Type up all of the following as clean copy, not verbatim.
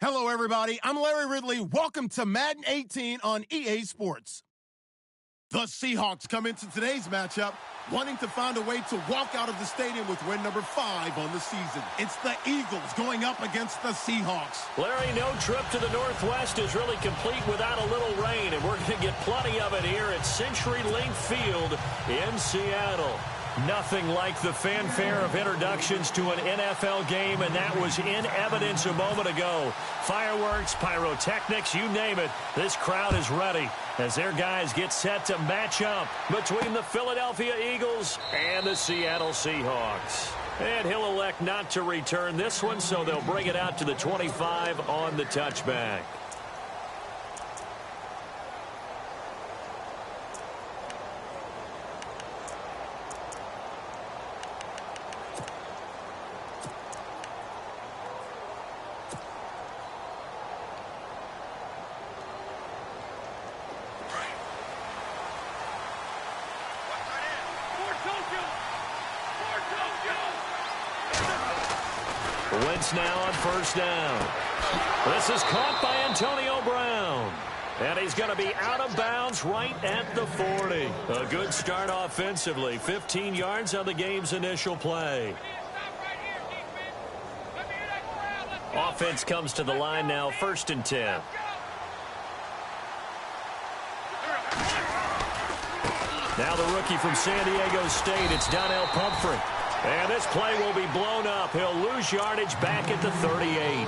Hello, everybody. I'm Larry Ridley. Welcome to Madden 18 on EA Sports. The Seahawks come into today's matchup wanting to find a way to walk out of the stadium with win number 5 on the season. It's the Eagles going up against the Seahawks. Larry, no trip to the Northwest is really complete without a little rain, and we're going to get plenty of it here at CenturyLink Field in Seattle. Nothing like the fanfare of introductions to an NFL game, and that was in evidence a moment ago. Fireworks, pyrotechnics, you name it. This crowd is ready as their guys get set to match up between the Philadelphia Eagles and the Seattle Seahawks. And he'll elect not to return this one, so they'll bring it out to the 25 on the touchback. Wentz now on first down. This is caught by Antonio Brown. And he's going to be out of bounds right at the 40. A good start offensively. 15 yards on the game's initial play. Offense comes to the line now, 1st and 10. Now the rookie from San Diego State, it's Donnell Pumphrey. And this play will be blown up. He'll lose yardage back at the 38.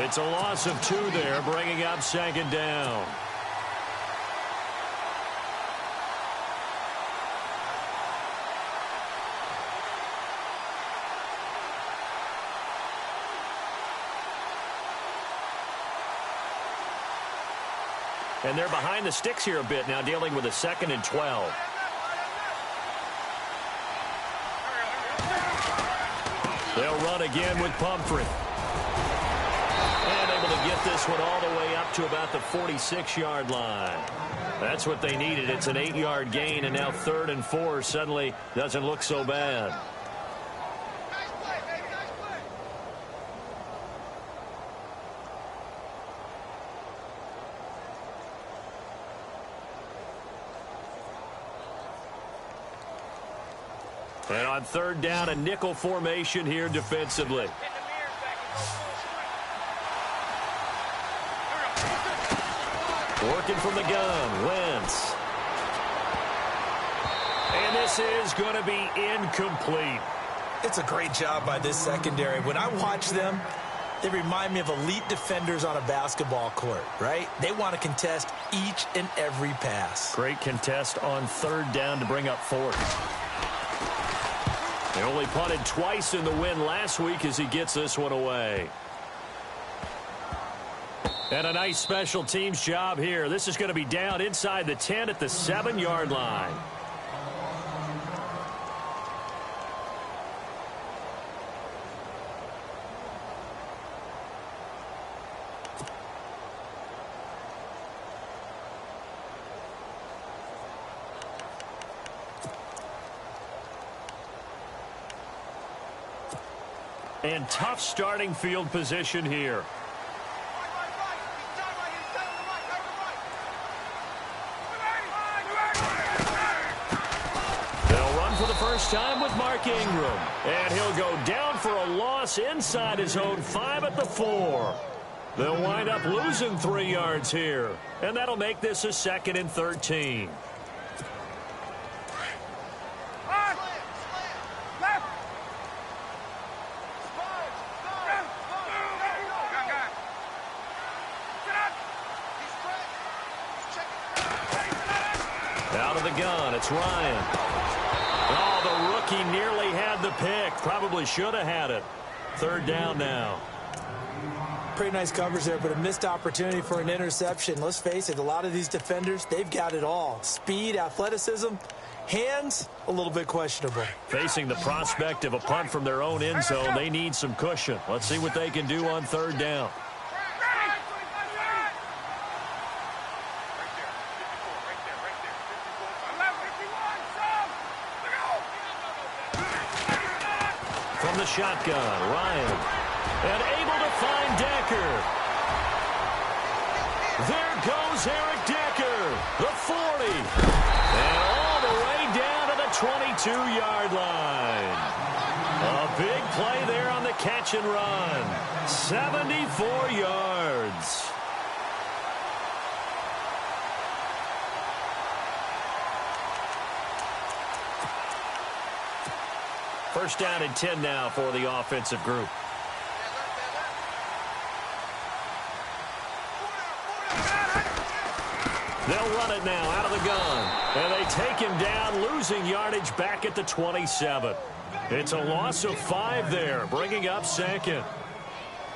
It's a loss of 2 there, bringing up 2nd down. And they're behind the sticks here a bit now, dealing with a 2nd and 12. They'll run again with Pumphrey. And able to get this one all the way up to about the 46-yard line. That's what they needed. It's an 8-yard gain, and now 3rd and 4 suddenly doesn't look so bad. And on 3rd down, a nickel formation here defensively. Working from the gun, Wentz. And this is going to be incomplete. It's a great job by this secondary. When I watch them, they remind me of elite defenders on a basketball court, right? They want to contest each and every pass. Great contest on 3rd down to bring up 4th. They only punted twice in the win last week as he gets this one away. And a nice special teams job here. This is going to be down inside the 10 at the 7-yard line. And tough starting field position here. They'll run for the first time with Mark Ingram. And he'll go down for a loss inside his own 5 at the 4. They'll wind up losing 3 yards here. And that'll make this a 2nd and 13. Out of the gun, it's Ryan. Oh, the rookie nearly had the pick. Probably should have had it. 3rd down now. Pretty nice coverage there, but a missed opportunity for an interception. Let's face it, a lot of these defenders, they've got it all. Speed, athleticism, hands, a little bit questionable. Facing the prospect of a punt from their own end zone, they need some cushion. Let's see what they can do on 3rd down. From the shotgun, Ryan. And able to find Decker. There goes Eric Decker, the 40, and all the way down to the 22-yard line. A big play there on the catch and run. 74 yards. First down and 10 now for the offensive group. They'll run it now out of the gun. And they take him down, losing yardage back at the 27. It's a loss of 5 there, bringing up second.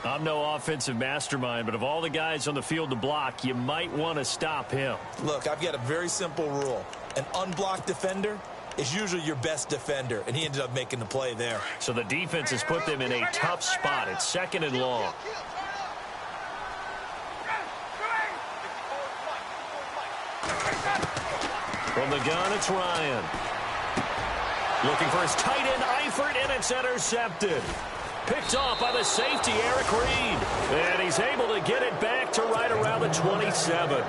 I'm no offensive mastermind, but of all the guys on the field to block, you might want to stop him. Look, I've got a very simple rule. An unblocked defender is usually your best defender, and he ended up making the play there. So the defense has put them in a tough spot. It's second and long. From the gun, it's Ryan. Looking for his tight end, Eifert, and it's intercepted. Picked off by the safety, Eric Reed. And he's able to get it back to right around the 27.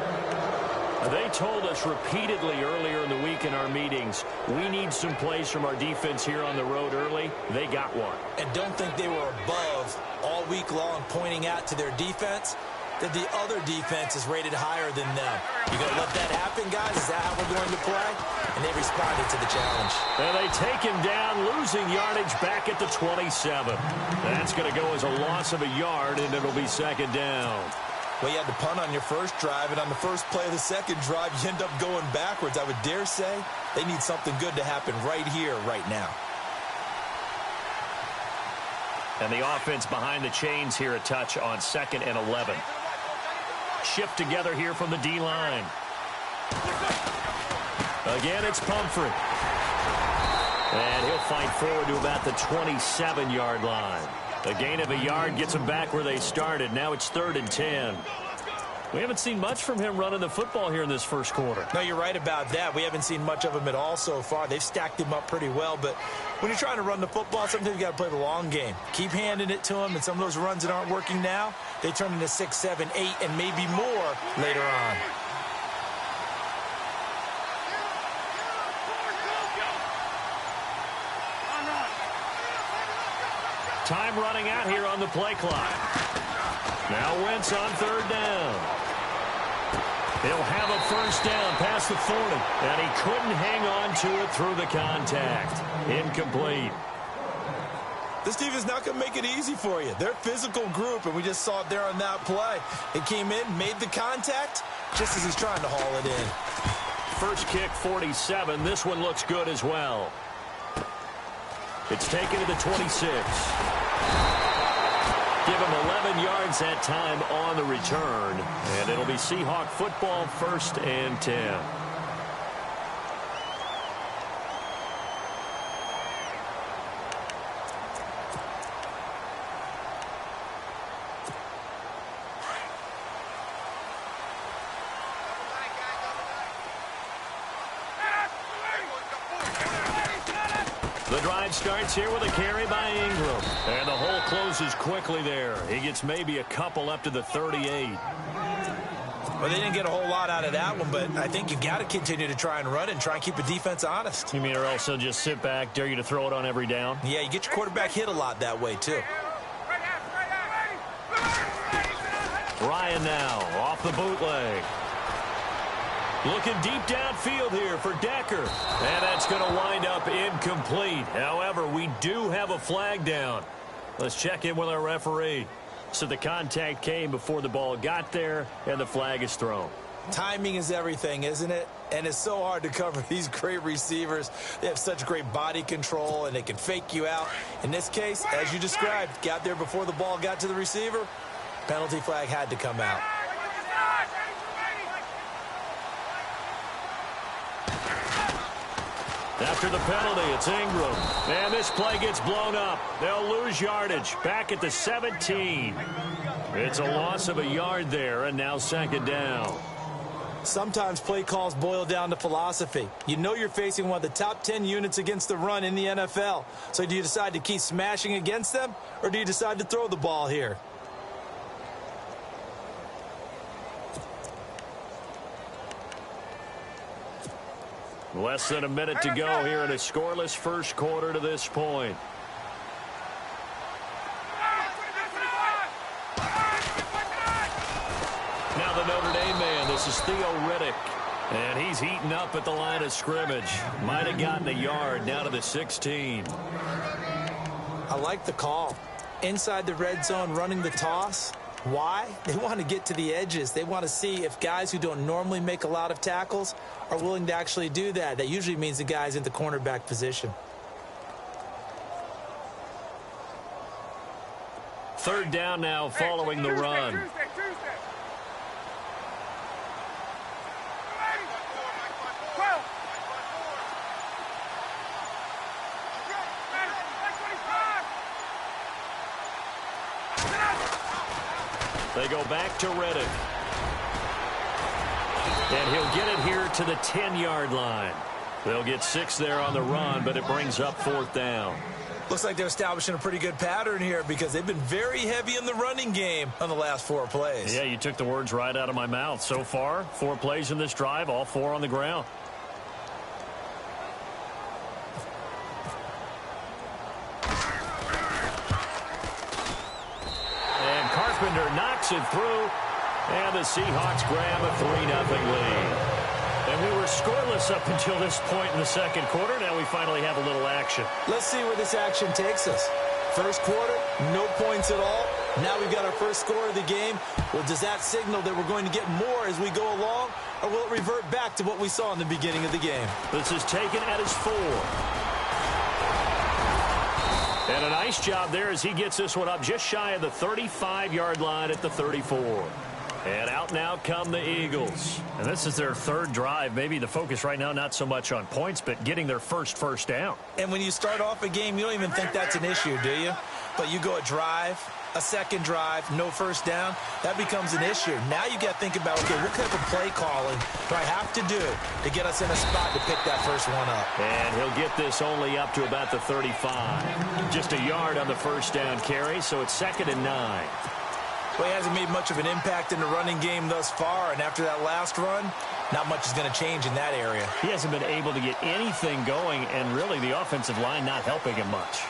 They told us repeatedly earlier in the week in our meetings, we need some plays from our defense here on the road early. They got one. And don't think they were above all week long pointing out to their defense that the other defense is rated higher than them. You going to let that happen, guys? Is that how we're going to play? And they responded to the challenge. And they take him down, losing yardage back at the 27. That's going to go as a loss of a yard, and it'll be second down. Well, you had to punt on your first drive, and on the first play of the second drive, you end up going backwards. I would dare say they need something good to happen right here, right now. And the offense behind the chains here a touch on 2nd and 11. Shift together here from the D-line. Again, it's Pumphrey. And he'll fight forward to about the 27-yard line. A gain of a yard gets them back where they started. Now it's 3rd and 10. We haven't seen much from him running the football here in this first quarter. No, you're right about that. We haven't seen much of him at all so far. They've stacked him up pretty well, but when you're trying to run the football, sometimes you got to play the long game. Keep handing it to him, and some of those runs that aren't working now, they turn into 6, 7, 8, and maybe more later on. Time running out here on the play clock. Now Wentz on 3rd down. He'll have a first down past the 40, and he couldn't hang on to it through the contact. Incomplete. This defense not going to make it easy for you. They're a physical group, and we just saw it there on that play. It came in, made the contact, just as he's trying to haul it in. First kick, 47. This one looks good as well. It's taken to the 26. Give him 11 yards that time on the return. And it'll be Seahawk football, 1st and 10. The drive starts here with a carry by Ingram. And the hole closes quickly there. He gets maybe a couple up to the 38. Well, they didn't get a whole lot out of that one, but I think you've got to continue to try and run it and try and keep the defense honest. You mean or else they'll just sit back, dare you to throw it on every down? Yeah, you get your quarterback hit a lot that way, too. Ryan now off the bootleg. Looking deep downfield here for Decker. And that's going to wind up incomplete. However, we do have a flag down. Let's check in with our referee. So the contact came before the ball got there, and the flag is thrown. Timing is everything, isn't it? And it's so hard to cover these great receivers. They have such great body control, and they can fake you out. In this case, as you described, got there before the ball got to the receiver. Penalty flag had to come out. After the penalty, it's Ingram. And this play gets blown up. They'll lose yardage back at the 17. It's a loss of a yard there, and now 2nd down. Sometimes play calls boil down to philosophy. You know you're facing one of the top 10 units against the run in the NFL. So do you decide to keep smashing against them, or do you decide to throw the ball here? Less than a minute to go here in a scoreless first quarter to this point. Now the Notre Dame man, this is Theo Riddick. And he's heating up at the line of scrimmage. Might have gotten a yard, now to the 16. I like the call. Inside the red zone, running the toss. Why? They want to get to the edges. They want to see if guys who don't normally make a lot of tackles are willing to actually do that. That usually means the guy's in the cornerback position. Third down now following the run. They go back to Riddick. And he'll get it here to the 10-yard line. They'll get 6 there on the run, but it brings up fourth down. Looks like they're establishing a pretty good pattern here because they've been very heavy in the running game on the last 4 plays. Yeah, you took the words right out of my mouth. So far, 4 plays in this drive, all 4 on the ground. Knocks it through, and the Seahawks grab a 3-0 lead. And we were scoreless up until this point in the second quarter. Now we finally have a little action. Let's see where this action takes us. First quarter, no points at all. Now we've got our first score of the game. Well, does that signal that we're going to get more as we go along, or will it revert back to what we saw in the beginning of the game? This is taken at his 4. And a nice job there as he gets this one up just shy of the 35-yard line at the 34. And out now come the Eagles. And this is their third drive. Maybe the focus right now not so much on points, but getting their first down. And when you start off a game, you don't even think that's an issue, do you? But you go a drive, a second drive, no first down, that becomes an issue. Now you got to think about, okay, what type of play calling do I have to do to get us in a spot to pick that first one up? And he'll get this only up to about the 35. Just a yard on the first down carry, so it's 2nd and 9. Well, he hasn't made much of an impact in the running game thus far, and after that last run, not much is going to change in that area. He hasn't been able to get anything going, and really the offensive line not helping him much.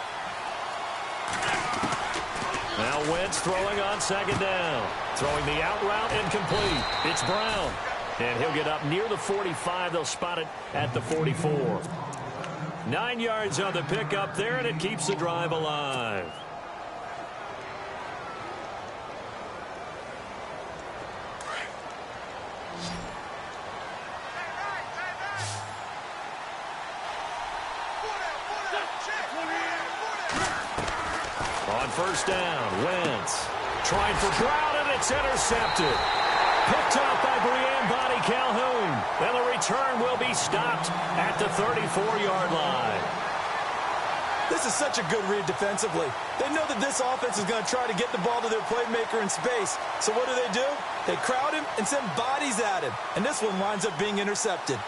Now Wentz throwing on 2nd down. Throwing the out route incomplete. It's Brown. And he'll get up near the 45. They'll spot it at the 44. 9 yards on the pickup there, and it keeps the drive alive. On first down, Wentz trying for Brown, and it's intercepted. Picked up by Brian Body Calhoun. And the return will be stopped at the 34-yard line. This is such a good read defensively. They know that this offense is going to try to get the ball to their playmaker in space. So what do? They crowd him and send bodies at him. And this one winds up being intercepted.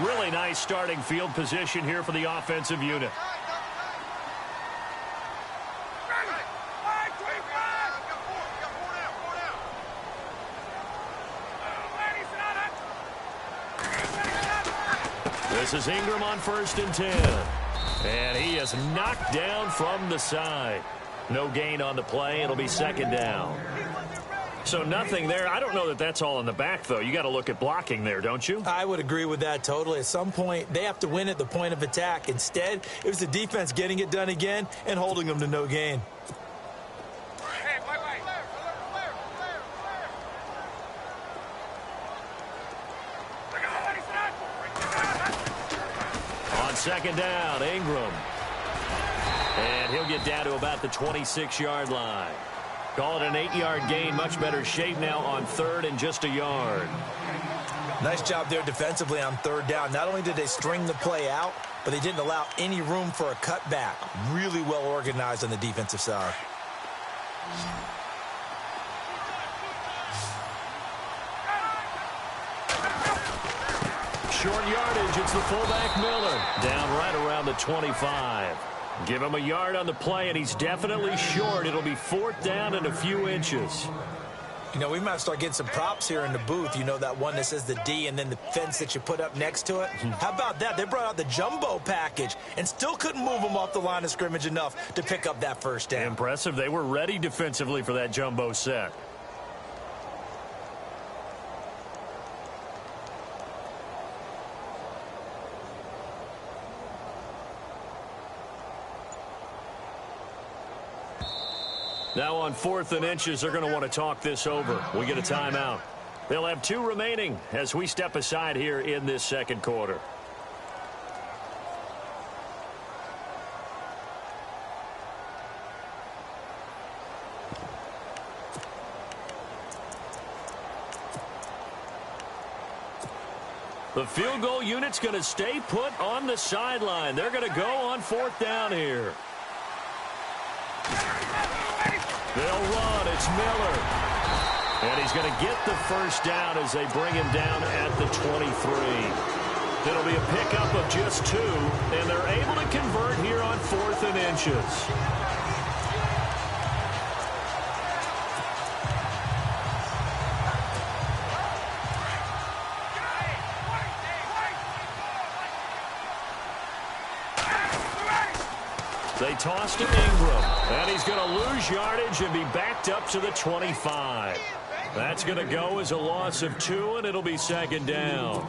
Really nice starting field position here for the offensive unit. This is Ingram on 1st and 10. And he is knocked down from the side. No gain on the play. It'll be 2nd down. So nothing there. I don't know that that's all in the back, though. You got to look at blocking there, don't you? I would agree with that totally. At some point, they have to win at the point of attack. Instead, it was the defense getting it done again and holding them to no gain. On 2nd down, Ingram. And he'll get down to about the 26-yard line. Call it an 8-yard gain. Much better shape now on 3rd and just a yard. Nice job there defensively on 3rd down. Not only did they string the play out, but they didn't allow any room for a cutback. Really well organized on the defensive side. Short yardage. It's the fullback Miller. Down right around the 25. Give him a yard on the play, and he's definitely short. It'll be 4th down and a few inches. You know, we might start getting some props here in the booth. You know, that one that says the D and then the fence that you put up next to it. How about that? They brought out the jumbo package and still couldn't move them off the line of scrimmage enough to pick up that first down. Impressive. They were ready defensively for that jumbo set. Now on 4th and inches, they're going to want to talk this over. We get a timeout. They'll have 2 remaining as we step aside here in this second quarter. The field goal unit's going to stay put on the sideline. They're going to go on 4th down here. They'll run. It's Miller. And he's going to get the first down as they bring him down at the 23. It'll be a pickup of just 2, and they're able to convert here on 4th and inches. They toss to Ingram, and he's going to lose yardage and be backed up to the 25. That's going to go as a loss of 2, and it'll be 2nd down.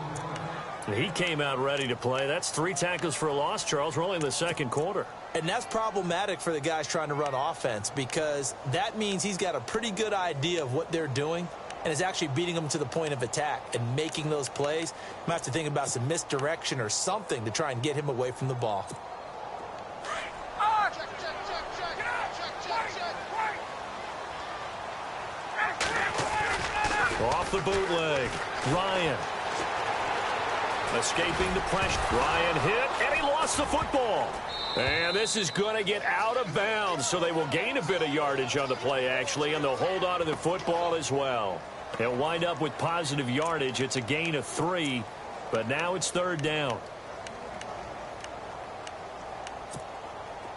He came out ready to play. That's 3 tackles for a loss, Charles. We're only in the second quarter. And that's problematic for the guys trying to run offense because that means he's got a pretty good idea of what they're doing and is actually beating them to the point of attack and making those plays. You might have to think about some misdirection or something to try and get him away from the ball. Off the bootleg. Ryan. Escaping the pressure. Ryan hit, and he lost the football. And this is going to get out of bounds, so they will gain a bit of yardage on the play, actually, and they'll hold on to the football as well. They'll wind up with positive yardage. It's a gain of 3, but now it's 3rd down.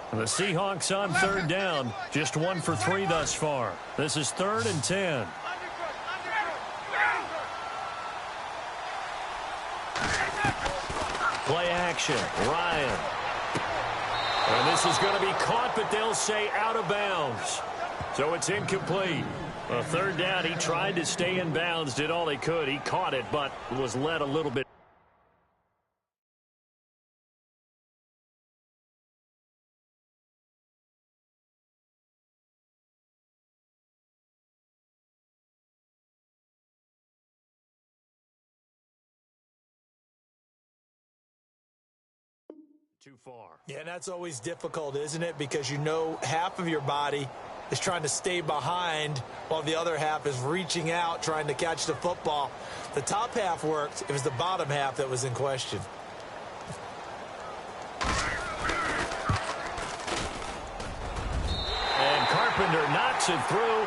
The Seahawks on 3rd down, just 1 for 3 thus far. This is 3rd and 10. Play action, Ryan. And this is going to be caught, but they'll say out of bounds. So it's incomplete. A 3rd down, he tried to stay in bounds, did all he could. He caught it, but was led a little bit. Too far. Yeah, and that's always difficult, isn't it? Because you know half of your body is trying to stay behind while the other half is reaching out, trying to catch the football. The top half worked. It was the bottom half that was in question. And Carpenter knocks it through,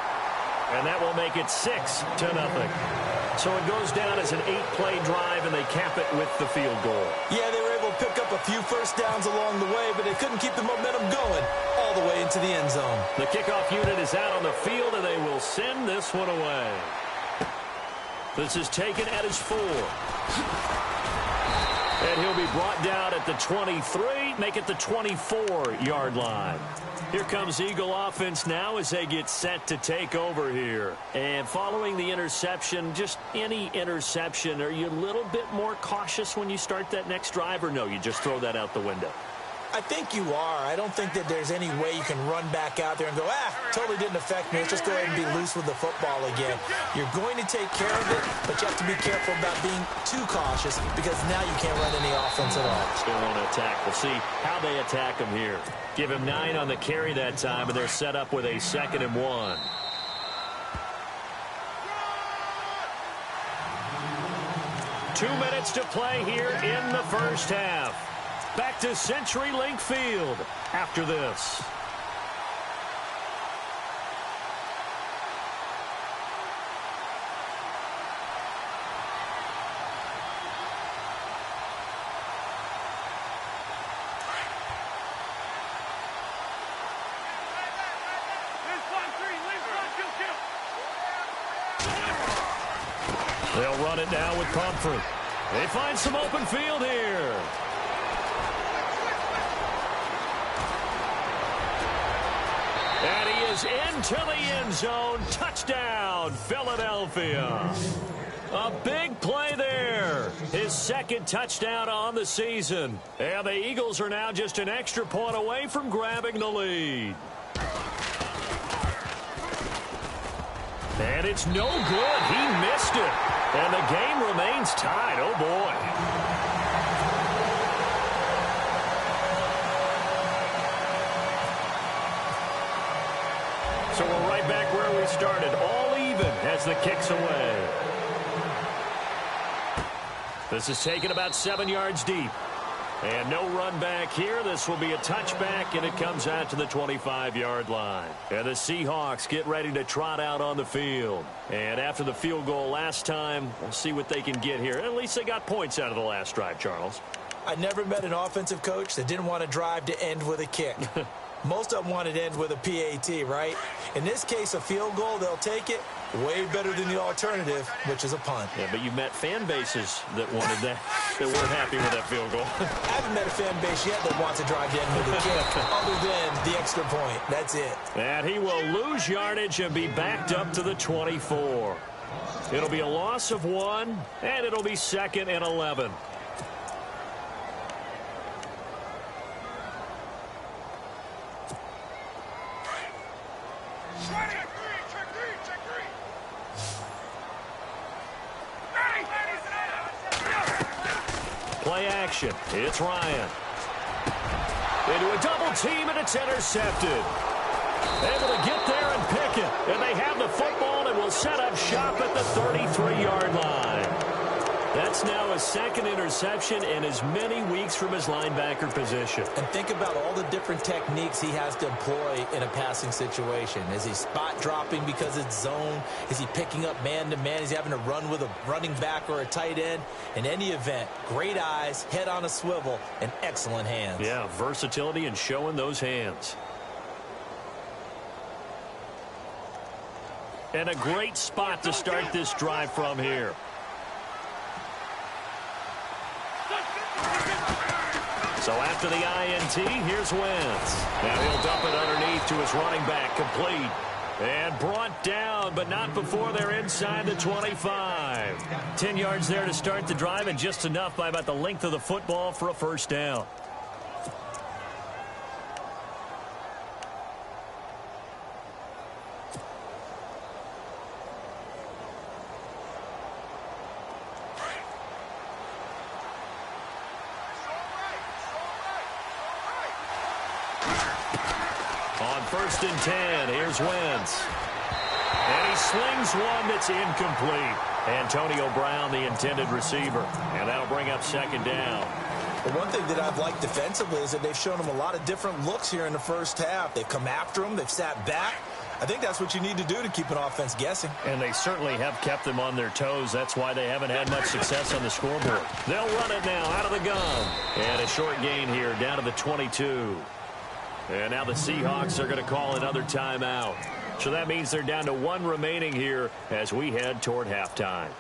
and that will make it 6-0. So it goes down as an 8-play drive, and they cap it with the field goal. Yeah, they were able to pick up a few first downs along the way, but they couldn't keep the momentum going all the way into the end zone. The kickoff unit is out on the field, and they will send this one away. This is taken at his 4. And he'll be brought down at the 23, make it the 24-yard line. Here comes Eagle offense now as they get set to take over here. And following the interception, just any interception, are you a little bit more cautious when you start that next drive, or no, you just throw that out the window? I think you are. I don't think that there's any way you can run back out there and go, totally didn't affect me. Let's just go ahead and be loose with the football again. You're going to take care of it, but you have to be careful about being too cautious because now you can't run any offense at all. Still want to attack. We'll see how they attack him here. Give him 9 on the carry that time, and they're set up with a 2nd and 1. Two minutes to play here in the first half. Back to CenturyLink Field after this. They'll run it now with Pumphrey. They find some open field here. And he is into the end zone. Touchdown, Philadelphia. A big play there. His second touchdown on the season. And the Eagles are now just an extra point away from grabbing the lead. And it's no good. He missed it. And the game remains tied. Oh, boy. So we're right back where we started. All even as the kick's away. This is taken about 7 yards deep. And no run back here. This will be a touchback, and it comes out to the 25-yard line. And the Seahawks get ready to trot out on the field. And after the field goal last time, we'll see what they can get here. At least they got points out of the last drive, Charles. I never met an offensive coach that didn't want to drive to end with a kick. Most of them wanted to end with a PAT, right? In this case, a field goal, they'll take it. Way better than the alternative, which is a punt. Yeah, but you met fan bases that wanted that, that weren't happy with that field goal. I haven't met a fan base yet that wants to drive to end with a kick, other than the extra point. That's it. And he will lose yardage and be backed up to the 24. It'll be a loss of 1, and it'll be 2nd and 11. Play action. It's Ryan. Into a double team, and it's intercepted. Able to get there and pick it. And they have the football and will set up shop at the 33-yard line. That's now his second interception in as many weeks from his linebacker position. And think about all the different techniques he has to employ in a passing situation. Is he spot dropping because it's zone? Is he picking up man-to-man? Is he having to run with a running back or a tight end? In any event, great eyes, head on a swivel, and excellent hands. Yeah, versatility and showing those hands. And a great spot to start this drive from here. So after the INT, here's Wentz. Now he'll dump it underneath to his running back, complete. And brought down, but not before they're inside the 25. 10 yards there to start the drive, and just enough by about the length of the football for a first down. On 1st and 10, here's Wentz. And he slings one that's incomplete. Antonio Brown, the intended receiver. And that'll bring up 2nd down. The one thing that I've liked defensively is that they've shown him a lot of different looks here in the first half. They've come after him. They've sat back. I think that's what you need to do to keep an offense guessing. And they certainly have kept them on their toes. That's why they haven't had much success on the scoreboard. They'll run it now out of the gun. And a short gain here down to the 22. And now the Seahawks are going to call another timeout. So that means they're down to 1 remaining here as we head toward halftime.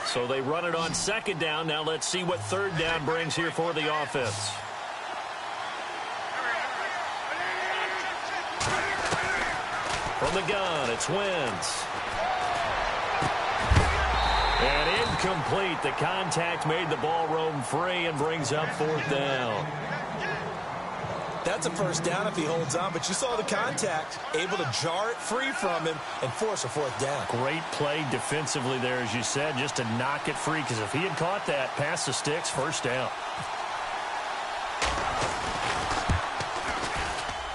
So they run it on 2nd down. Now let's see what 3rd down brings here for the offense. From the gun, it's Wentz. And incomplete. The contact made the ball roam free and brings up 4th down. That's a first down if he holds on, but you saw the contact, able to jar it free from him and force a 4th down. Great play defensively there, as you said, just to knock it free, because if he had caught that, past the sticks, 1st down.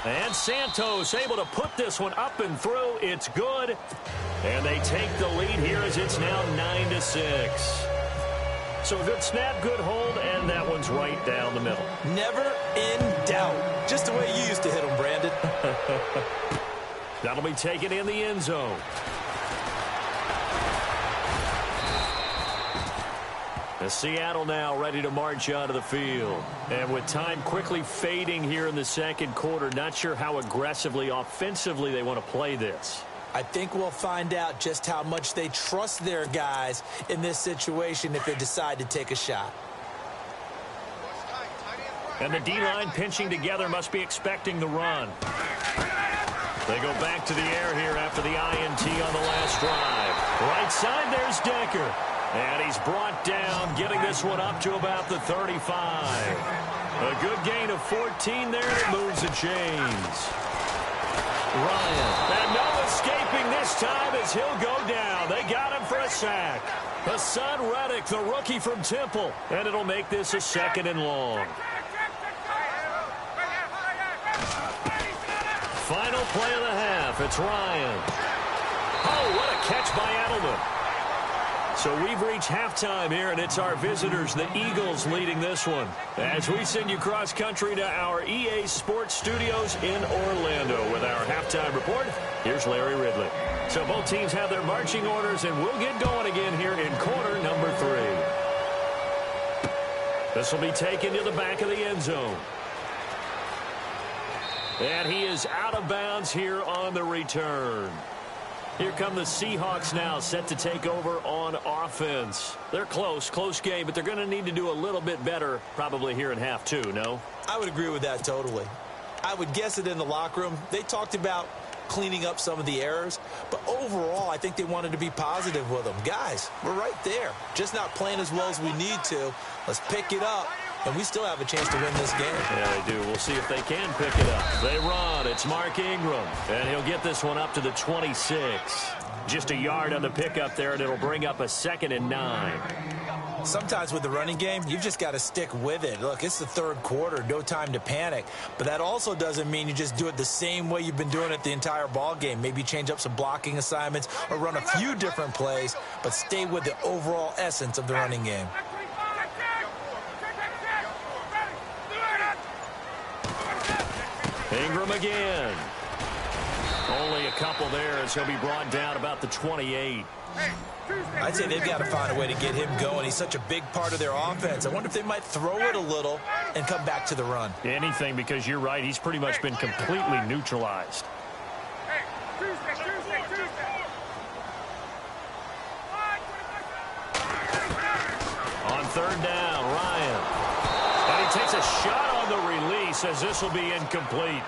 And Santos able to put this one up and through. It's good. And they take the lead here as it's now 9-6. So good snap, good hold, and that one's right down the middle. Never in doubt. Just the way you used to hit them, Brandon. That'll be taken in the end zone. Seattle now ready to march onto the field. And with time quickly fading here in the second quarter, not sure how aggressively, offensively they want to play this. I think we'll find out just how much they trust their guys in this situation if they decide to take a shot. And the D-line pinching together must be expecting the run. They go back to the air here after the INT on the last drive. Right side, there's Decker. And he's brought down, getting this one up to about the 35. A good gain of 14 there, and it moves the chains. Ryan. And no escaping this time as he'll go down. They got him for a sack. Hassan Reddick, the rookie from Temple. And it'll make this a 2nd and long. Final play of the half. It's Ryan. Oh, what a catch by Edelman. So we've reached halftime here, and it's our visitors, the Eagles, leading this one. As we send you cross-country to our EA Sports Studios in Orlando with our halftime report, here's Larry Ridley. So both teams have their marching orders, and we'll get going again here in quarter number 3. This will be taken to the back of the end zone. And he is out of bounds here on the return. Here come the Seahawks now, set to take over on offense. They're close game, but they're going to need to do a little bit better probably here in half 2, no? I would agree with that totally. I would guess it in the locker room. They talked about cleaning up some of the errors, but overall, I think they wanted to be positive with them. Guys, we're right there. Just not playing as well as we need to. Let's pick it up. And we still have a chance to win this game. Yeah, they do. We'll see if they can pick it up. They run. It's Mark Ingram. And he'll get this one up to the 26. Just a yard on the pickup there, and it'll bring up a 2nd and 9. Sometimes with the running game, you've just got to stick with it. Look, it's the third quarter. No time to panic. But that also doesn't mean you just do it the same way you've been doing it the entire ball game. Maybe change up some blocking assignments or run a few different plays, but stay with the overall essence of the running game. Ingram again. Only a couple there as he'll be brought down about the 28. I'd say they've got to find a way to get him going. He's such a big part of their offense. I wonder if they might throw it a little and come back to the run. Anything, because you're right. He's pretty much been completely neutralized. On 3rd down, Ryan. And he takes a shot on the release as this will be incomplete.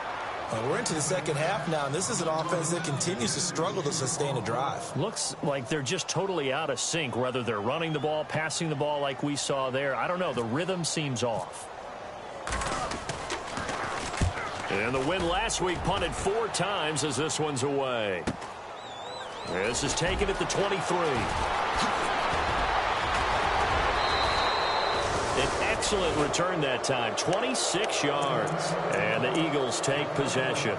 We're into the second half now, and this is an offense that continues to struggle to sustain a drive. Looks like they're just totally out of sync, whether they're running the ball, passing the ball like we saw there. I don't know. The rhythm seems off. And the win last week punted 4 times as this one's away. This is taken at the 23. An excellent return that time, 26 yards. And the Eagles take possession.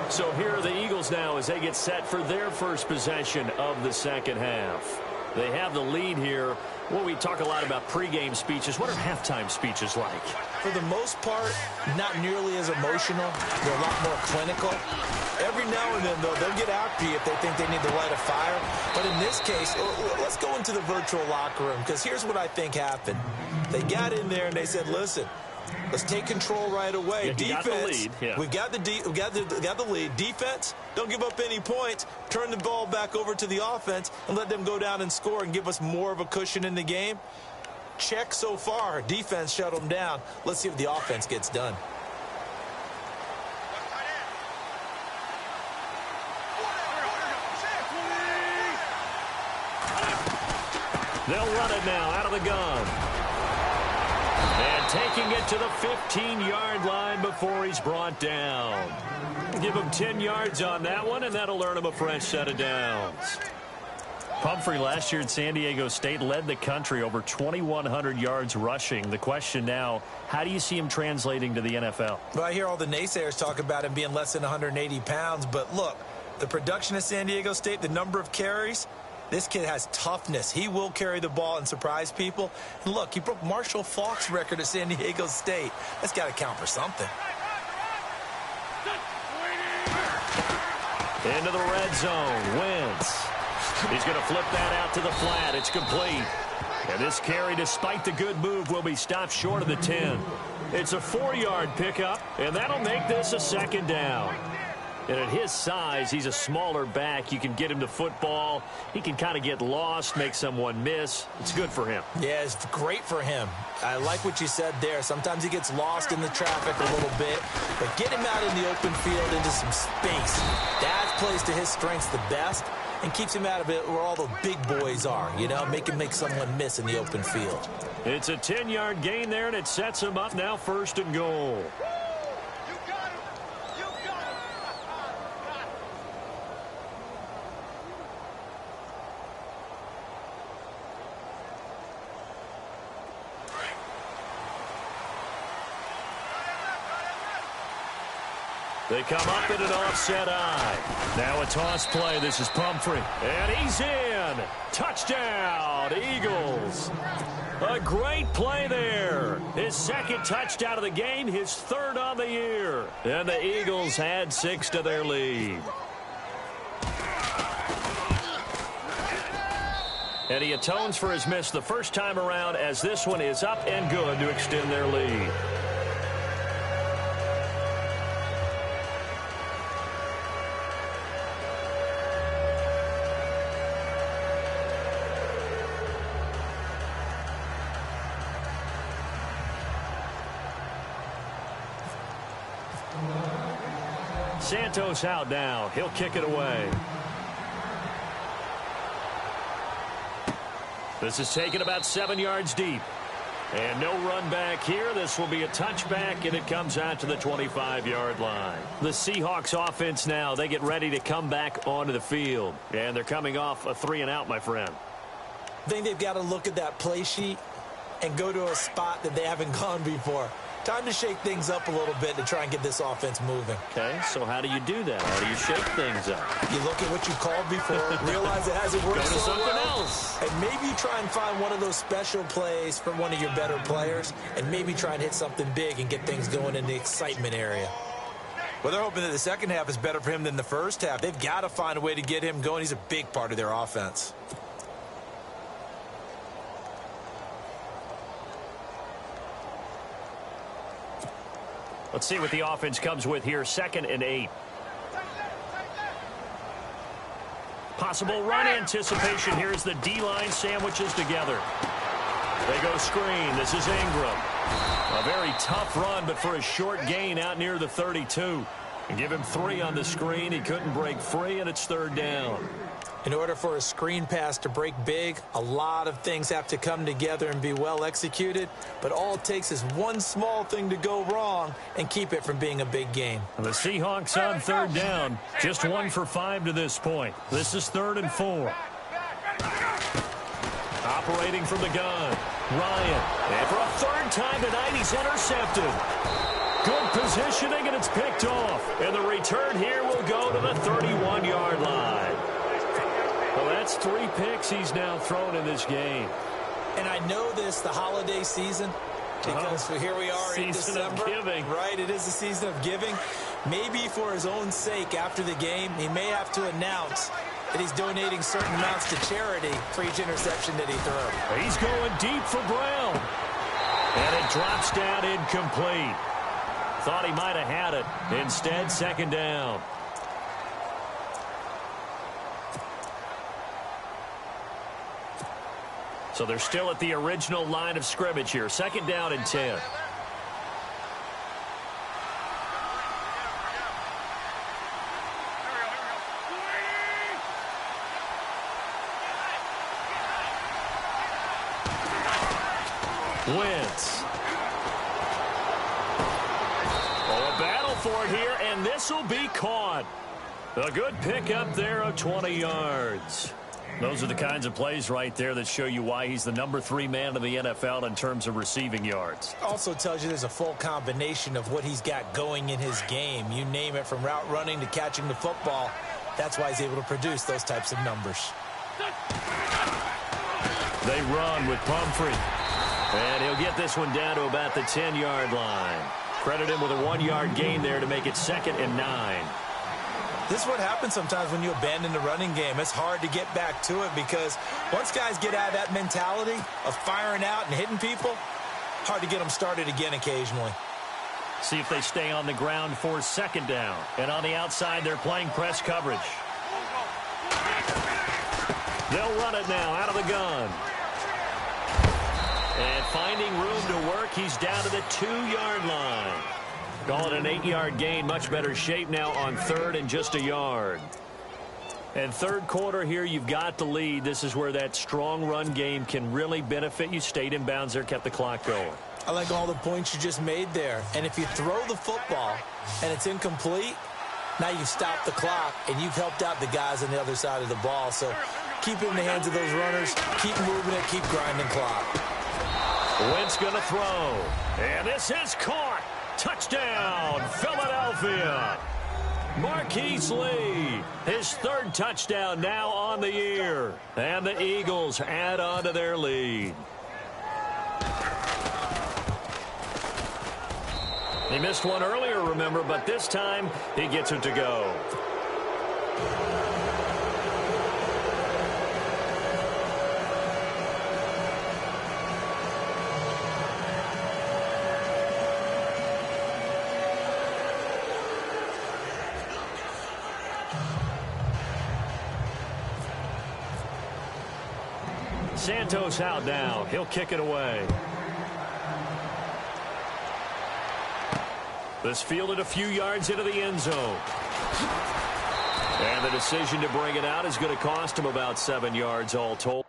So here are the Eagles now as they get set for their first possession of the second half. They have the lead here. Well, we talk a lot about pregame speeches. What are halftime speeches like? For the most part, not nearly as emotional. They're a lot more clinical. Every now and then, though, they'll get after you if they think they need to light a fire. But in this case, let's go into the virtual locker room, because here's what I think happened. They got in there and they said, listen, let's take control right away. Yeah, Defense, we've got the lead. Defense, don't give up any points. Turn the ball back over to the offense and let them go down and score and give us more of a cushion in the game. Check so far. Defense shut them down. Let's see if the offense gets done. They'll run it now out of the gun. And taking it to the 15-yard line before he's brought down. Give him 10 yards on that one, and that'll earn him a fresh set of downs. Pumphrey last year at San Diego State led the country over 2,100 yards rushing. The question now, how do you see him translating to the NFL? Well, I hear all the naysayers talk about him being less than 180 pounds, but look, the production at San Diego State, the number of carries, this kid has toughness. He will carry the ball and surprise people. And look, he broke Marshall Faulk's record at San Diego State. That's got to count for something. Into the red zone. Wentz. He's going to flip that out to the flat. It's complete. And this carry, despite the good move, will be stopped short of the 10. It's a 4-yard pickup, and that'll make this a second down. And at his size, he's a smaller back. You can get him to football. He can kind of get lost, make someone miss. It's good for him. Yeah, it's great for him. I like what you said there. Sometimes he gets lost in the traffic a little bit, but get him out in the open field into some space. That plays to his strengths the best and keeps him out of it where all the big boys are, you know, make someone miss in the open field. It's a 10-yard gain there, and it sets him up now 1st and goal. They come up in an offset eye. Now a toss play. This is Pumphrey. And he's in. Touchdown, Eagles. A great play there. His 2nd touchdown of the game, his 3rd on the year. And the Eagles add 6 to their lead. And he atones for his miss the first time around, as this one is up and good to extend their lead. Santos out now. He'll kick it away. This is taken about 7 yards deep. And no run back here. This will be a touchback, and it comes out to the 25-yard line. The Seahawks offense now, they get ready to come back onto the field. And they're coming off a 3-and-out, my friend. I think they've got to look at that play sheet and go to a spot that they haven't gone before. Time to shake things up a little bit to try and get this offense moving. Okay, so how do you do that? How do you shake things up? You look at what you called before, realize it hasn't worked so well. Go to something else. And maybe you try and find one of those special plays for one of your better players, and maybe try and hit something big and get things going in the excitement area. Well, they're hoping that the second half is better for him than the first half. They've got to find a way to get him going. He's a big part of their offense. Let's see what the offense comes with here. 2nd and 8. Possible run anticipation. Here's the D-line sandwiches together. They go screen. This is Ingram. A very tough run, but for a short gain out near the 32. And give him 3 on the screen. He couldn't break free, and it's 3rd down. In order for a screen pass to break big, a lot of things have to come together and be well executed. But all it takes is one small thing to go wrong and keep it from being a big gain. The Seahawks on 3rd down. Just 1 for 5 to this point. This is 3rd and 4. Operating from the gun. Ryan. And for a 3rd time tonight, he's intercepted. Good positioning, and it's picked off. And the return here will go to the 31-yard line. Well, that's 3 picks he's now thrown in this game. And I know this, the holiday season, because here we are in December. Season of giving. Right, it is the season of giving. Maybe for his own sake after the game, he may have to announce that he's donating certain amounts to charity for each interception that he throws. He's going deep for Brown. And it drops down incomplete. Thought he might have had it. Instead, 2nd down. So they're still at the original line of scrimmage here. 2nd down and 10. Wentz. Oh, a battle for it here, and this will be caught. A good pickup there of 20 yards. Those are the kinds of plays right there that show you why he's the number 3 man in the NFL in terms of receiving yards. Also tells you there's a full combination of what he's got going in his game. You name it, from route running to catching the football. That's why he's able to produce those types of numbers. They run with Pumphrey. And he'll get this one down to about the 10-yard line. Credit him with a 1-yard gain there to make it 2nd and 9. This is what happens sometimes when you abandon the running game. It's hard to get back to it because once guys get out of that mentality of firing out and hitting people, hard to get them started again occasionally. See if they stay on the ground for second down. And on the outside, they're playing press coverage. They'll run it now out of the gun. And finding room to work, he's down to the 2-yard line. Call it an 8-yard gain. Much better shape now on third and just a yard. And third quarter here, you've got the lead. This is where that strong run game can really benefit you. Stayed in bounds there, kept the clock going. I like all the points you just made there. And if you throw the football and it's incomplete, now you've stopped the clock and you've helped out the guys on the other side of the ball. So keep it in the hands of those runners. Keep moving it. Keep grinding clock. Wentz going to throw. And this is caught. Touchdown, Philadelphia. Marquise Lee, his third touchdown now on the year. And the Eagles add on to their lead. He missed one earlier, remember, but this time he gets it to go. Santos out now. He'll kick it away. This fielded a few yards into the end zone. And the decision to bring it out is going to cost him about 7 yards all told.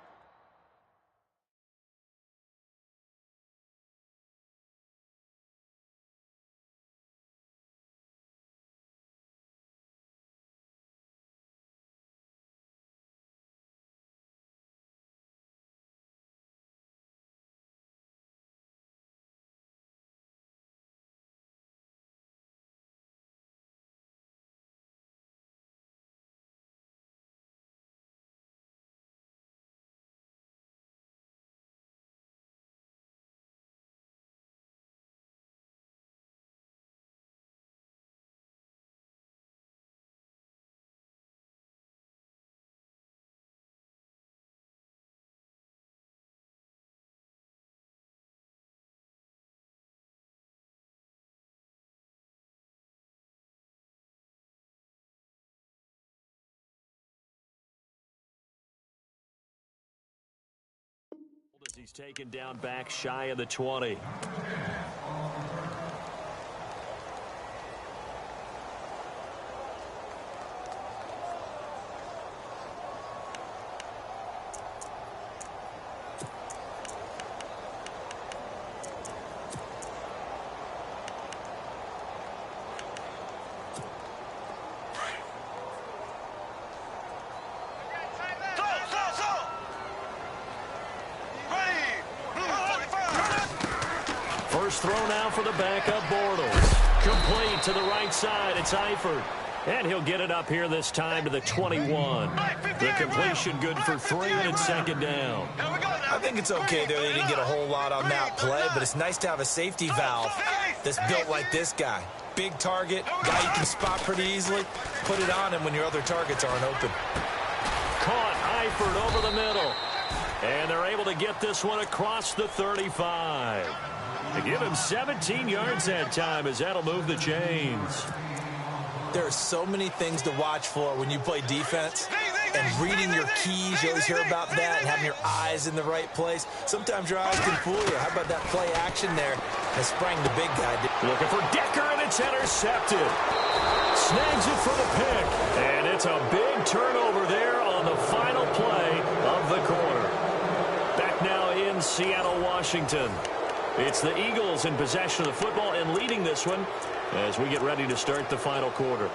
As he's taken down back shy of the 20. First throw now for the backup Bortles. Complete to the right side. It's Eifert. And he'll get it up here this time to the 21. The completion good for 3, and it's second down. I think it's okay there. They didn't get a whole lot on that play, but it's nice to have a safety valve that's built like this guy. Big target, guy you can spot pretty easily. Put it on him when your other targets aren't open. Caught Eifert over the middle. And they're able to get this one across the 35. They give him 17 yards that time as that'll move the chains. There are so many things to watch for when you play defense. And reading your keys, you always hear about that, and having your eyes in the right place. Sometimes your eyes can fool you. How about that play action there that sprang the big guy? Looking for Decker, and it's intercepted. Snags it for the pick. And it's a big turnover there on the final play of the quarter. Back now in Seattle, Washington. It's the Eagles in possession of the football and leading this one as we get ready to start the final quarter.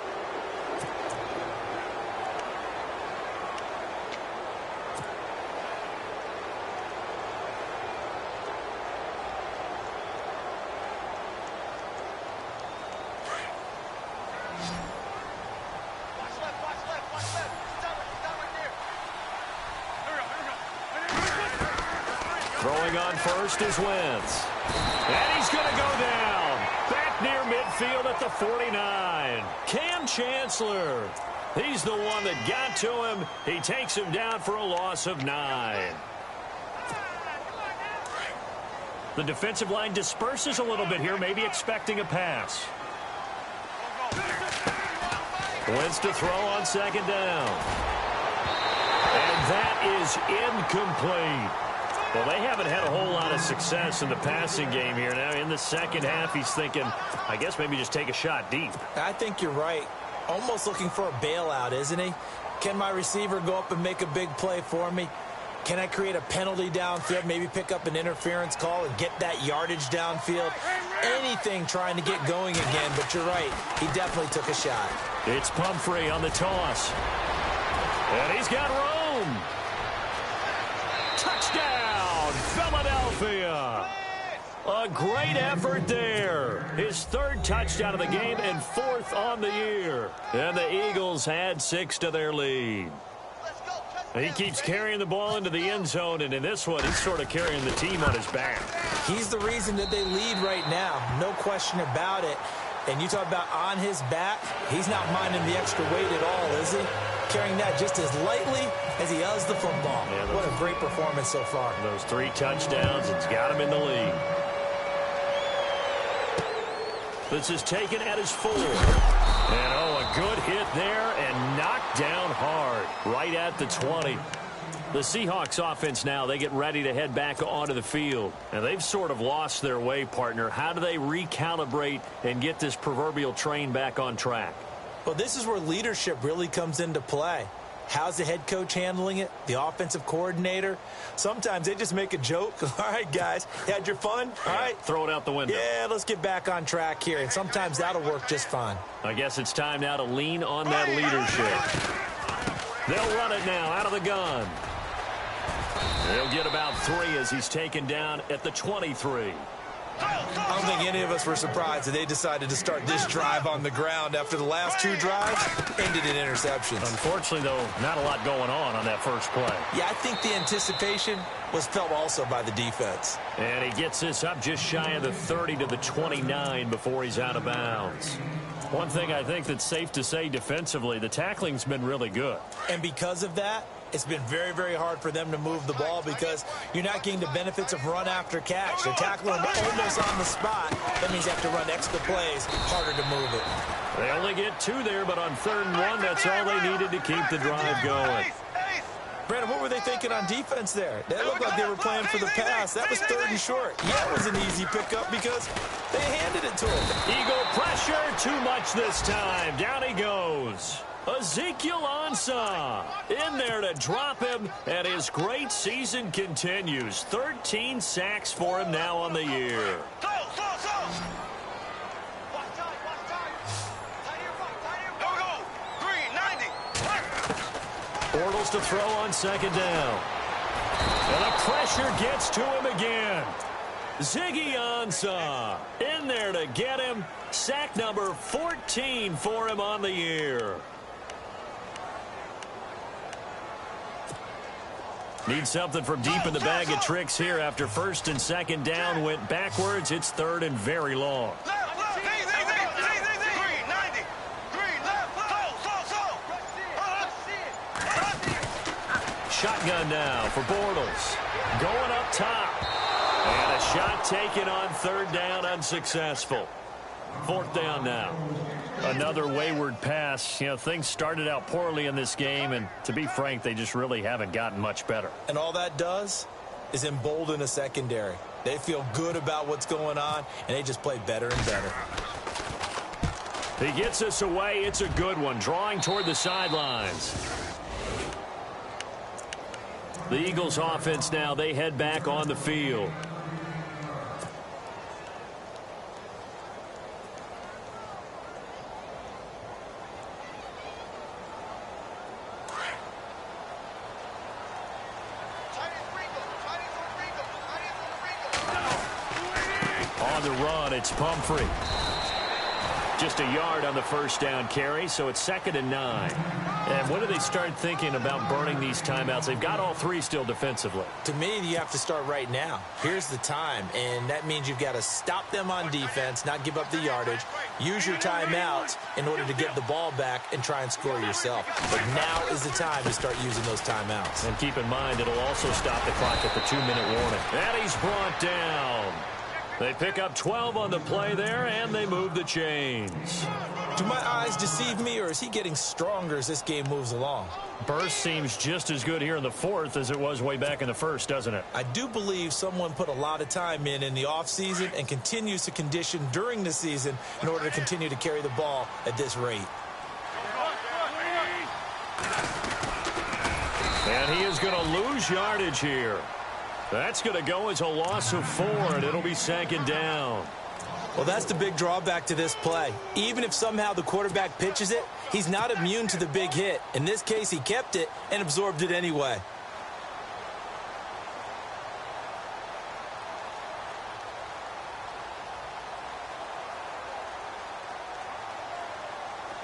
Throwing on first is Wentz. And he's going to go down. Back near midfield at the 49. Cam Chancellor He's the one that got to him. He takes him down for a loss of 9. The defensive line disperses a little bit here, maybe expecting a pass. Wentz to throw on second down. And that is incomplete. Well, they haven't had a whole lot of success in the passing game here. Now, in the second half, he's thinking, I guess maybe just take a shot deep. I think you're right. Almost looking for a bailout, isn't he? Can my receiver go up and make a big play for me? Can I create a penalty downfield, maybe pick up an interference call and get that yardage downfield? Anything trying to get going again, but you're right. He definitely took a shot. It's Pumphrey on the toss. And he's got room. Touchdown, Philadelphia. A great effort there. His 3rd touchdown of the game and 4th on the year. And the Eagles add 6 to their lead. He keeps carrying the ball into the end zone, and in this one, he's sort of carrying the team on his back. He's the reason that they lead right now. No question about it. And you talk about on his back, he's not minding the extra weight at all, is he? Carrying that just as lightly as he does the football. Yeah, what a great performance so far. Those 3 touchdowns, it's got him in the lead. This is taken at his 4. And, a good hit there and knocked down hard right at the 20. The Seahawks offense now, they get ready to head back onto the field. And they've sort of lost their way, partner. How do they recalibrate and get this proverbial train back on track? Well, this is where leadership really comes into play. How's the head coach handling it? The offensive coordinator? Sometimes they just make a joke. All right, guys, you had your fun? All right. Throw it out the window. Yeah, let's get back on track here. And sometimes that'll work just fine. I guess it's time now to lean on that leadership. They'll run it now out of the gun. They'll get about 3 as he's taken down at the 23. I don't think any of us were surprised that they decided to start this drive on the ground after the last 2 drives ended in interceptions. Unfortunately, though, not a lot going on that first play. Yeah, I think the anticipation was felt also by the defense. And he gets this up just shy of the 30 to the 29 before he's out of bounds. One thing I think that's safe to say defensively, the tackling's been really good. And because of that, it's been very, very hard for them to move the ball because you're not getting the benefits of run after catch. They're tackling them almost on the spot. That means you have to run extra plays, harder to move it. They only get 2 there, but on 3rd and 1, that's all they needed to keep the drive going. Brandon, what were they thinking on defense there? They looked like they were playing for the pass. That was 3rd and short. Yeah, it was an easy pickup because they handed it to him. Eagle pressure, too much this time. Down he goes. Ezekiel Ansah in there to drop him, and his great season continues. 13 sacks for him now on the year. Bortles to throw on second down. And the pressure gets to him again. Ziggy Ansah in there to get him. Sack number 14 for him on the year. Need something from deep in the bag of tricks here after 1st and 2nd down went backwards. It's 3rd and very long. Shotgun now for Bortles. Going up top. And a shot taken on 3rd down, unsuccessful. 4th down now. Another wayward pass. You know, things started out poorly in this game, and to be frank, they just really haven't gotten much better. And all that does is embolden a secondary. They feel good about what's going on, and they just play better and better. He gets us away. It's a good one, drawing toward the sidelines. The Eagles offense now, they head back on the field. On the run, it's Pumphrey. Just a yard on the first down carry, so it's 2nd and 9. And when do they start thinking about burning these timeouts? They've got all three still defensively. To me, you have to start right now. Here's the time, and that means you've got to stop them on defense, not give up the yardage, use your timeouts in order to get the ball back and try and score yourself. But now is the time to start using those timeouts. And keep in mind, it'll also stop the clock at the 2-minute warning. And he's brought down. They pick up 12 on the play there, and they move the chains. Do my eyes deceive me, or is he getting stronger as this game moves along? Burst seems just as good here in the fourth as it was way back in the first, doesn't it? I do believe someone put a lot of time in the offseason and continues to condition during the season in order to continue to carry the ball at this rate. And he is going to lose yardage here. That's going to go as a loss of 4, and it'll be 2nd down. Well, that's the big drawback to this play. Even if somehow the quarterback pitches it, he's not immune to the big hit. In this case, he kept it and absorbed it anyway.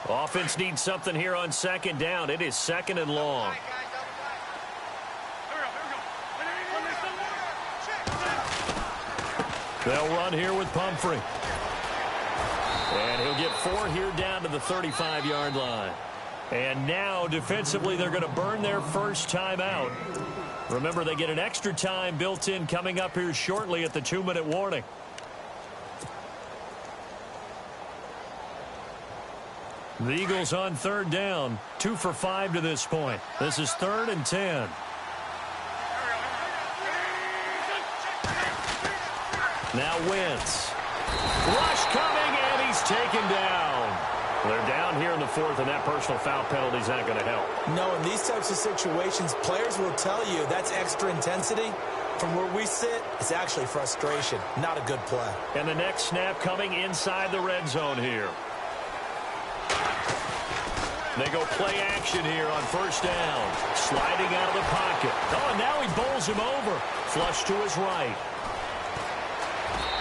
Offense needs something here on 2nd down. It is 2nd and long. They'll run here with Pumphrey. And he'll get 4 here down to the 35-yard line. And now, defensively, they're going to burn their first timeout. Remember, they get an extra time built in coming up here shortly at the 2-minute warning. The Eagles on 3rd down, 2 for 5 to this point. This is 3rd and 10. Now Wentz. Rush coming, and he's taken down. They're down here in the fourth, and that personal foul penalty is not going to help. No, in these types of situations, players will tell you that's extra intensity. From where we sit, it's actually frustration, not a good play. And the next snap coming inside the red zone here. They go play action here on 1st down. Sliding out of the pocket. Oh, and now he bowls him over. Flush to his right.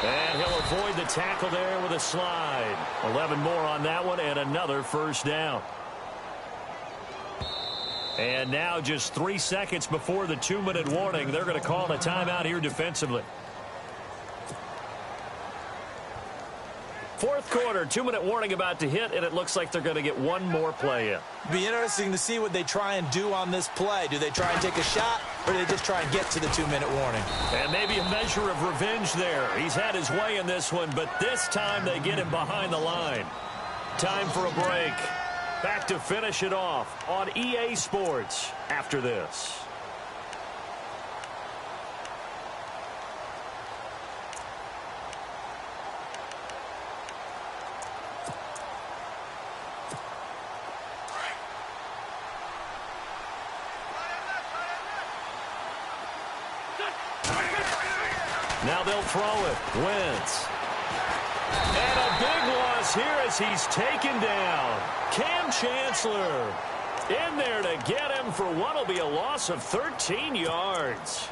And he'll avoid the tackle there with a slide. 11 more on that one, and another 1st down. And now just 3 seconds before the 2-minute warning, they're going to call a timeout here defensively. 4th quarter, 2-minute warning about to hit, and it looks like they're going to get one more play in. Be interesting to see what they try and do on this play. Do they try and take a shot, or do they just try and get to the 2-minute warning? And maybe a measure of revenge there. He's had his way in this one, but this time they get him behind the line. Time for a break. Back to finish it off on EA Sports after this. Now they'll throw it. Wentz. And a big loss here as he's taken down. Cam Chancellor in there to get him for what will be a loss of 13 yards.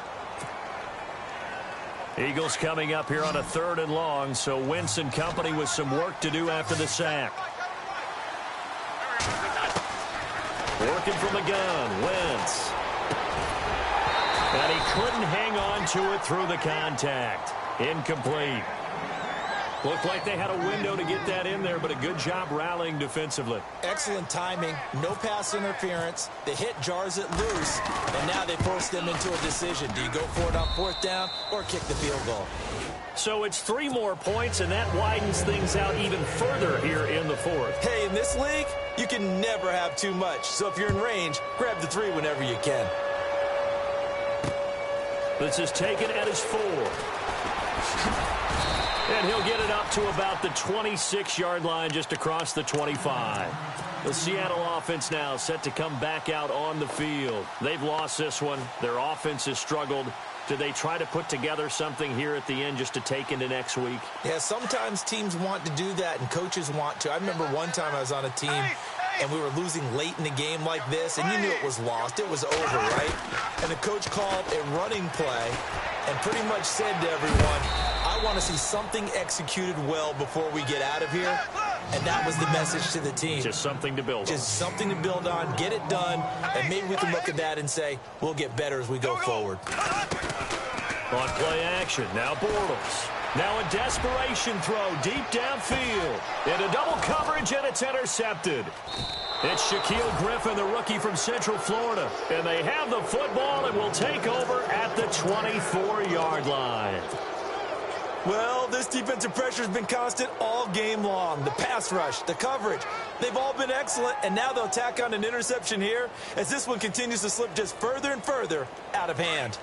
Eagles coming up here on a 3rd and long, so Wentz and company with some work to do after the sack. Working from the gun, Wentz. And he couldn't hang on to it through the contact. Incomplete. Looked like they had a window to get that in there, but a good job rallying defensively. Excellent timing, no pass interference. The hit jars it loose, and now they force them into a decision. Do you go for it on 4th down or kick the field goal? So it's 3 more points, and that widens things out even further here in the 4th. Hey, in this league, you can never have too much. So if you're in range, grab the 3 whenever you can. This is taken at his 4. And he'll get it up to about the 26-yard line, just across the 25. The Seattle offense now set to come back out on the field. They've lost this one. Their offense has struggled. Do they try to put together something here at the end just to take into next week? Yeah, sometimes teams want to do that and coaches want to. I remember one time I was on a team and we were losing late in the game like this, and you knew it was lost. It was over, right? And the coach called a running play and pretty much said to everyone, I I want to see something executed well before we get out of here. And that was the message to the team. Just something to build on. Just something to build on, get it done, and maybe we can look at that and say, we'll get better as we go forward. On play action, now Bortles. Now a desperation throw deep downfield. Into double coverage, and it's intercepted. It's Shaquille Griffin, the rookie from Central Florida. And they have the football and will take over at the 24-yard line. Well, this defensive pressure has been constant all game long. The pass rush, the coverage, they've all been excellent, and now they'll tack on an interception here as this one continues to slip just further and further out of hand.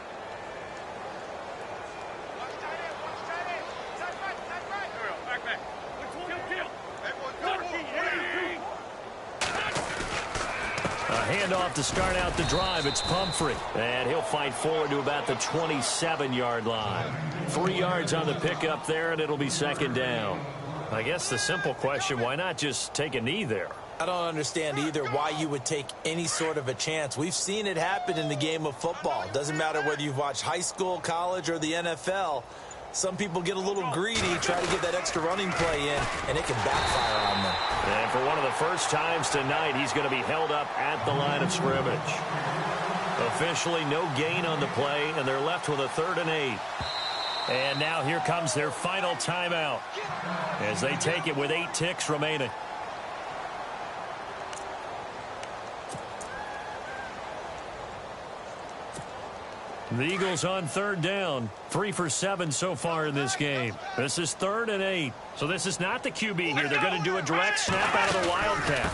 Handoff to start out the drive. It's Pumphrey. And he'll fight forward to about the 27-yard line. 3 yards on the pickup there, and it'll be second down. I guess the simple question, why not just take a knee there? I don't understand either why you would take any sort of a chance. We've seen it happen in the game of football. Doesn't matter whether you've watched high school, college, or the NFL. Some people get a little greedy, try to get that extra running play in, and it can backfire on them. And for one of the first times tonight, he's going to be held up at the line of scrimmage. Officially no gain on the play, and they're left with a 3rd and 8. And now here comes their final timeout as they take it with 8 ticks remaining. The Eagles on 3rd down. 3 for 7 so far in this game. This is 3rd and 8. So this is not the QB here. They're going to do a direct snap out of the Wildcat.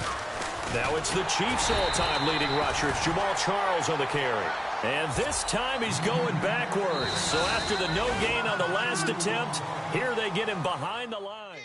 Now it's the Chiefs' all-time leading rushers, Jamal Charles on the carry. And this time he's going backwards. So after the no gain on the last attempt, here they get him behind the line.